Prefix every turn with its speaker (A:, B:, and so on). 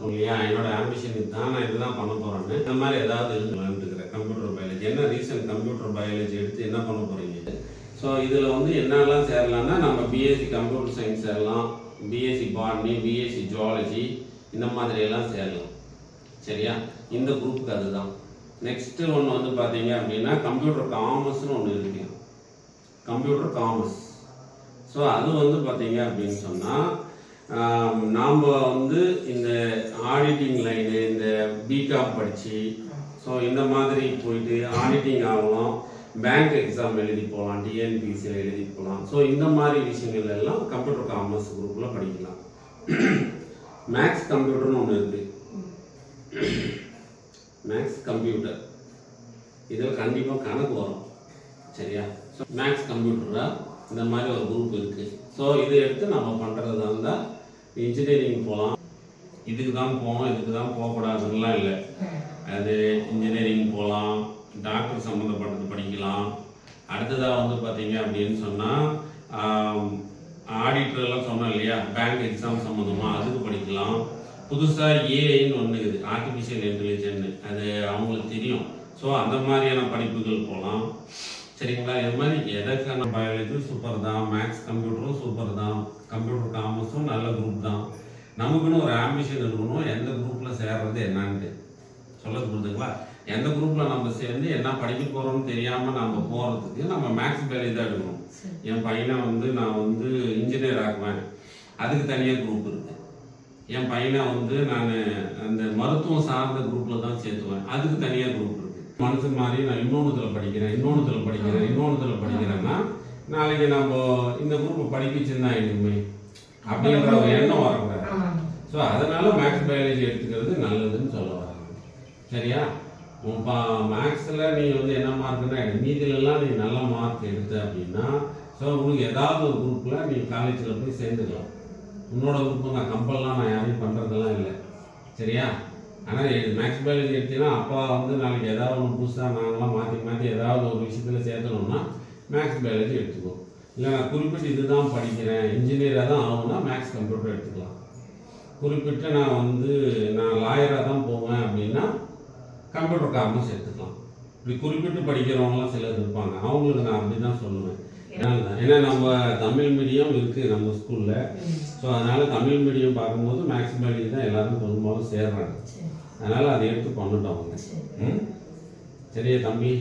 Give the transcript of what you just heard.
A: இருக்கும் இல்லையா, என்னோட ஆம்பிஷன் இதுதான், நான் இதுதான் பண்ண போகிறேன்னு. இந்த மாதிரி ஏதாவது இருக்குன்னு கம்ப்யூட்டர் பயாலஜி. என்ன ரீசன் கம்ப்யூட்டர் பயாலஜி எடுத்து என்ன பண்ண போகிறீங்க? ஸோ இதில் வந்து என்னெல்லாம் சேரலாம்னா, நம்ம பிஎஸ்சி கம்ப்யூட்டர் சயின்ஸ் சேரலாம், பிஎஸ்சி பாட்னி, பிஎஸ்சி ஜுவாலஜி, இந்த மாதிரி எல்லாம் சேரலாம். சரியா? இந்த குரூப்புக்கு அதுதான். நெக்ஸ்ட் ஒன்று வந்து பார்த்தீங்க அப்படின்னா கம்ப்யூட்டர் காமர்ஸ்னு ஒன்று இருக்கு. Computer commerce. ஸோ அது வந்து பார்த்தீங்க அப்படின்னு சொன்னால் நாம் வந்து இந்த ஆடிட்டிங் லைனு, இந்த பிகாம் படித்து ஸோ இந்த மாதிரி போயிட்டு ஆடிட்டிங் ஆகலாம், பேங்க் எக்ஸாம் எழுதி போகலாம், டிஎன்பிசியில் எழுதி போகலாம். ஸோ இந்த மாதிரி விஷயங்கள் எல்லாம் கம்ப்யூட்டர் காமர்ஸ் குரூப்பில் படிக்கலாம். மேக்ஸ் கம்ப்யூட்டர்னு ஒன்று இருக்குது. மேக்ஸ் கம்ப்யூட்டர் இதில் கண்டிப்பாக கணக்கு வரும். சரியா? ஸோ மேக்ஸ் கம்ப்யூட்டராக இந்த மாதிரி ஒரு குரூப் இருக்குது. ஸோ இதை எடுத்து நம்ம பண்ணுறதா இருந்தால் இன்ஜினியரிங் போகலாம். இதுக்கு தான் போகணும், இதுக்கு தான் போகக்கூடாதுலாம் இல்லை. அது இன்ஜினியரிங் போகலாம், டாக்டர் சம்மந்தப்பட்டது படிக்கலாம். அடுத்ததாக வந்து பார்த்தீங்க அப்படின்னு சொன்னால் ஆடிட்டர்லாம் சொன்னோம் இல்லையா, பேங்க் எக்ஸாம் சம்மந்தமாக அதுக்கு படிக்கலாம். புதுசாக ஏஐன்னு ஒன்று இருக்குது, ஆர்டிஃபிஷியல் இன்டெலிஜென்ஸ், அது அவங்களுக்கு தெரியும். ஸோ அந்த மாதிரியான படிப்புகள் போகலாம். சரிங்களா? இது மாதிரி எதற்கான பயாலஜி சூப்பர் தான், மேக்ஸ் கம்ப்யூட்டரும் சூப்பர் தான், கம்ப்யூட்டர் காமர்ஸும் நல்ல குரூப் தான். நமக்குன்னு ஒரு ஆம்பிஷன் இருக்கணும், எந்த குரூப்பில் சேர்றது என்னன்ட்டு சொல்ல கொடுத்துங்களா. எந்த குரூப்பில் நம்ம சேர்ந்து என்ன படிக்க போகிறோம்னு தெரியாமல் நம்ம போகிறதுக்கு நம்ம மேக்ஸ் பயாலஜி தான் எடுக்கணும். என் பையனை வந்து நான் வந்து இன்ஜினியர் ஆக்குவேன், அதுக்கு தனியாக குரூப் இருக்குது. என் பையனை வந்து நான் அந்த மருத்துவம் சார்ந்த குரூப்பில் தான் சேர்த்துவேன், அதுக்கு தனியாக குரூப் இருக்குது. மனுஷன் மாதிரி நான் இன்னொன்றுத்தில் படிக்கிறேன்னா நாளைக்கு நம்ம இந்த குரூப்பை படிக்க வச்சுருந்தா இனிமே அப்படின்ற ஒரு எண்ணம் வரக்கூடாது. ஸோ அதனால மேக்ஸ் பயாலஜி எடுத்துக்கிறது நல்லதுன்னு சொல்ல வராங்க. சரியா? மேக்ஸில் நீ வந்து என்ன மார்க்குன்னா மீதிலெல்லாம் நீ நல்ல மார்க் எடுத்த அப்படின்னா ஸோ உங்களுக்கு ஏதாவது ஒரு குரூப்பில் நீ காலேஜில் போய் சேர்ந்துக்கலாம். உன்னோட குரூப்பு நான் கம்பல்லாம் நான் யாரையும் பண்ணுறதெல்லாம் இல்லை. சரியா? ஆனால் மேக்ஸ் பயாலஜி எடுத்தீங்கன்னா அப்பா வந்து நாளைக்கு ஏதாவது ஒன்று புதுசாக நாங்களாம் மாற்றி ஏதாவது ஒரு விஷயத்தில் சேர்த்தணும்னா மேக்ஸ் பயாலஜி எடுத்துக்கோ. இல்லை நான் குறிப்பிட்டு இதுதான் படிக்கிறேன், இன்ஜினியராக தான் ஆகும்னா மேக்ஸ் கம்ப்யூட்டர் எடுத்துக்கலாம். குறிப்பிட்டு நான் லாயராக தான் போவேன் அப்படின்னா கம்ப்யூட்டர் காமர்ஸ் எடுத்துக்கலாம். இப்படி குறிப்பிட்டு படிக்கிறவங்களாம் சிலர் இருப்பாங்க, அவங்களுக்கு நான் அப்படி தான் சொல்லுவேன். ஏன்னா நம்ம தமிழ் மீடியம் இருக்குது நம்ம ஸ்கூலில். ஸோ அதனால் தமிழ் மீடியம் பார்க்கும்போது மேக்ஸ் பயாலஜி தான் எல்லாரும் பெரும்பாலும் சேர்றாங்க. அதனால் அதை எடுத்து பண்ணிட்டோம் அவங்க. சரியா தம்பி?